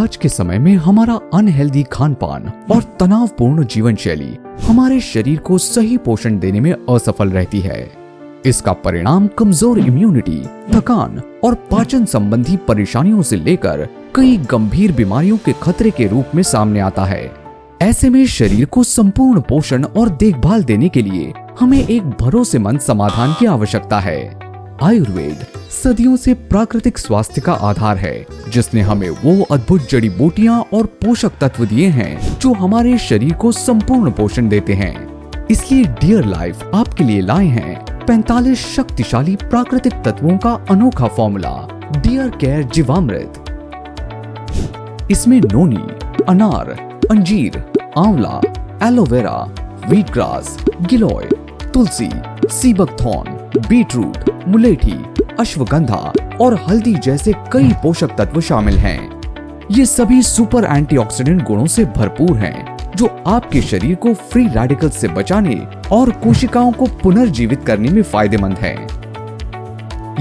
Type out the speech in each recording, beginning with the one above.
आज के समय में हमारा अनहेल्दी खान पान और तनावपूर्ण जीवन शैली हमारे शरीर को सही पोषण देने में असफल रहती है। इसका परिणाम कमजोर इम्यूनिटी, थकान और पाचन संबंधी परेशानियों से लेकर कई गंभीर बीमारियों के खतरे के रूप में सामने आता है। ऐसे में शरीर को संपूर्ण पोषण और देखभाल देने के लिए हमें एक भरोसेमंद समाधान की आवश्यकता है। आयुर्वेद सदियों से प्राकृतिक स्वास्थ्य का आधार है, जिसने हमें वो अद्भुत जड़ी बूटियां और पोषक तत्व दिए हैं जो हमारे शरीर को संपूर्ण पोषण देते हैं। इसलिए डियर लाइफ आपके लिए लाए हैं 45 शक्तिशाली प्राकृतिक तत्वों का अनोखा फॉर्मूला डियर केयर जीवामृत। इसमें नोनी, अनार, अंजीर, आंवला, एलोवेरा, व्हीट ग्रास, गिलोय, तुलसी, सीबकथॉर्न, बीटरूट, मुलेठी, अश्वगंधा और हल्दी जैसे कई पोषक तत्व शामिल हैं। ये सभी सुपर एंटीऑक्सीडेंट गुणों से भरपूर हैं, जो आपके शरीर को फ्री रेडिकल से बचाने और कोशिकाओं को पुनर्जीवित करने में फायदेमंद है।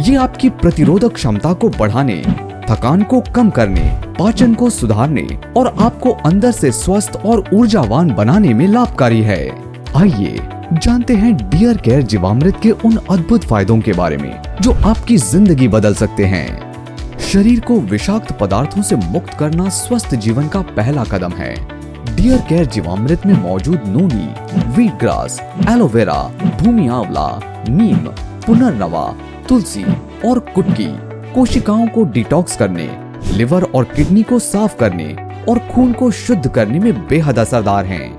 ये आपकी प्रतिरोधक क्षमता को बढ़ाने, थकान को कम करने, पाचन को सुधारने और आपको अंदर से स्वस्थ और ऊर्जावान बनाने में लाभकारी है। आइए जानते हैं डियर केयर जीवामृत के उन अद्भुत फायदों के बारे में जो आपकी जिंदगी बदल सकते हैं। शरीर को विषाक्त पदार्थों से मुक्त करना स्वस्थ जीवन का पहला कदम है। डियर केयर जीवामृत में मौजूद नोनी, व्हीट ग्रास, एलोवेरा, भूमि आंवला, नीम, पुनर्नवा, तुलसी और कुटकी कोशिकाओं को डिटॉक्स करने, लिवर और किडनी को साफ करने और खून को शुद्ध करने में बेहद असरदार हैं।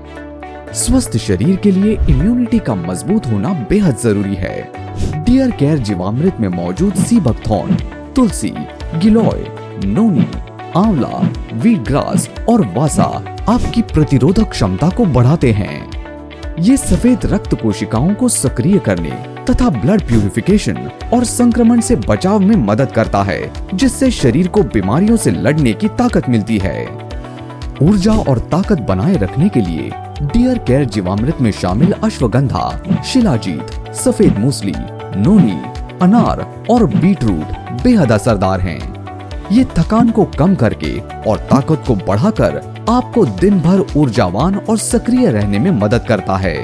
स्वस्थ शरीर के लिए इम्यूनिटी का मजबूत होना बेहद जरूरी है। डियर केयर जीवामृत में मौजूद सीबकथॉर्न, तुलसी, गिलोय, नोनी, आंवला, व्हीट ग्रास और वासा आपकी प्रतिरोधक क्षमता को बढ़ाते हैं। ये सफेद रक्त कोशिकाओं को सक्रिय करने तथा ब्लड प्यूरिफिकेशन और संक्रमण से बचाव में मदद करता है, जिससे शरीर को बीमारियों से लड़ने की ताकत मिलती है। ऊर्जा और ताकत बनाए रखने के लिए डियर केयर जीवामृत में शामिल अश्वगंधा, शिलाजीत, सफेद मूसली, नोनी, अनार और बीटरूट बेहद असरदार हैं। ये थकान को कम करके और ताकत को बढ़ाकर आपको दिन भर ऊर्जावान और सक्रिय रहने में मदद करता है।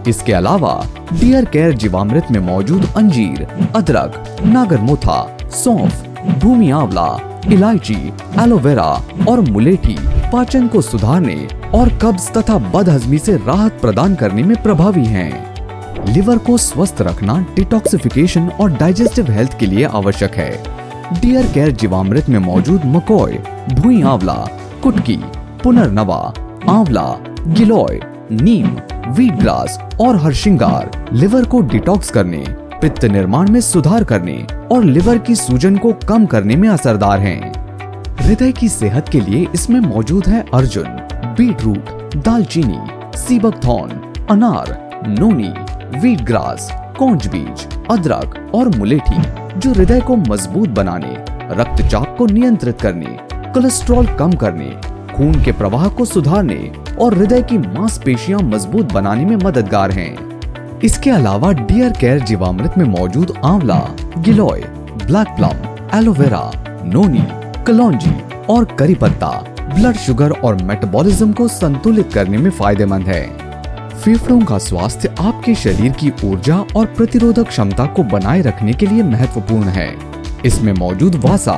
इसके अलावा डियर केयर जीवामृत में मौजूद अंजीर, अदरक, नागरमोथा, सौंफ, भूमि आंवला, इलायची, एलोवेरा और मुलेठी पाचन को सुधारने और कब्ज तथा बदहजमी से राहत प्रदान करने में प्रभावी हैं। लिवर को स्वस्थ रखना डिटॉक्सिफिकेशन और डाइजेस्टिव हेल्थ के लिए आवश्यक है। डियर केयर जीवामृत में मौजूद मकोय, भूमि आंवला, कुटकी, पुनर्नवा, आंवला, गिलोय, नीम, व्हीट ग्रास और हरसिंगार लिवर को डिटॉक्स करने, पित्त निर्माण में सुधार करने और लिवर की सूजन को कम करने में असरदार हैं। हृदय की सेहत के लिए इसमें मौजूद है अर्जुन, बीटरूट, दालचीनी, सीबकथॉर्न, अनार, नोनी, व्हीट ग्रास, कौंच बीज, अदरक और मुलेठी, जो हृदय को मजबूत बनाने, रक्तचाप को नियंत्रित करने, कोलेस्ट्रॉल कम करने, खून के प्रवाह को सुधारने और हृदय की मांसपेशियां मजबूत बनाने में मददगार हैं। इसके अलावा डियर केयर जीवामृत में मौजूद आंवला, गिलोय, ब्लैक प्लम, एलोवेरा, नोनी, कलौंजी और करी पत्ता ब्लड शुगर और मेटाबॉलिज्म को संतुलित करने में फायदेमंद है। फेफड़ों का स्वास्थ्य आपके शरीर की ऊर्जा और प्रतिरोधक क्षमता को बनाए रखने के लिए महत्वपूर्ण है। इसमें मौजूद वासा,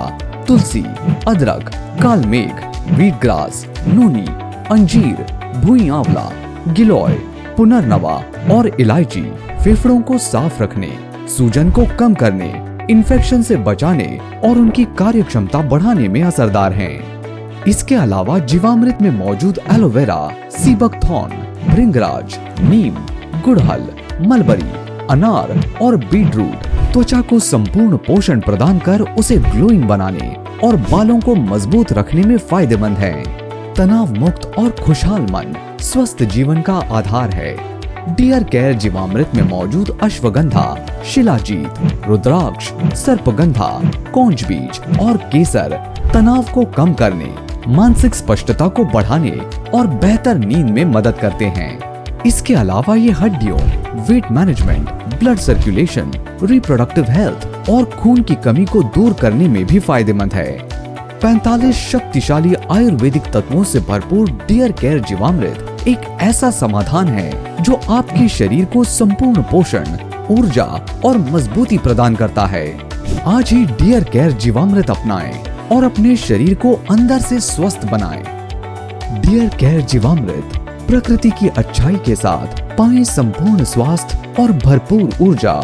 तुलसी, अदरक, कालमेघ, व्हीट ग्रास, नोनी, अंजीर, भूमि आंवला, गिलोय, पुनर्नवा और इलायची फेफड़ों को साफ रखने, सूजन को कम करने, इन्फेक्शन से बचाने और उनकी कार्यक्षमता बढ़ाने में असरदार हैं। इसके अलावा जीवामृत में मौजूद एलोवेरा, सीबकथॉर्न, भृंगराज, नीम, गुड़हल, मलबरी, अनार और बीटरूट त्वचा को संपूर्ण पोषण प्रदान कर उसे ग्लोइंग बनाने और बालों को मजबूत रखने में फायदेमंद है। तनाव मुक्त और खुशहाल मन स्वस्थ जीवन का आधार है। डियर केयर जीवामृत में मौजूद अश्वगंधा, शिलाजीत, रुद्राक्ष, सर्पगंधा, कौंच बीज और केसर तनाव को कम करने, मानसिक स्पष्टता को बढ़ाने और बेहतर नींद में मदद करते हैं। इसके अलावा ये हड्डियों, weight management, blood circulation, reproductive health और खून की कमी को दूर करने में भी फायदेमंद है। 45 शक्तिशाली आयुर्वेदिक तत्वों से भरपूर डियर केयर जीवामृत एक ऐसा समाधान है जो आपके शरीर को संपूर्ण पोषण, ऊर्जा और मजबूती प्रदान करता है। आज ही डियर केयर जीवामृत अपनाएं और अपने शरीर को अंदर से स्वस्थ बनाएं। डियर केयर जीवामृत प्रकृति की अच्छाई के साथ पाएं संपूर्ण स्वास्थ्य और भरपूर ऊर्जा।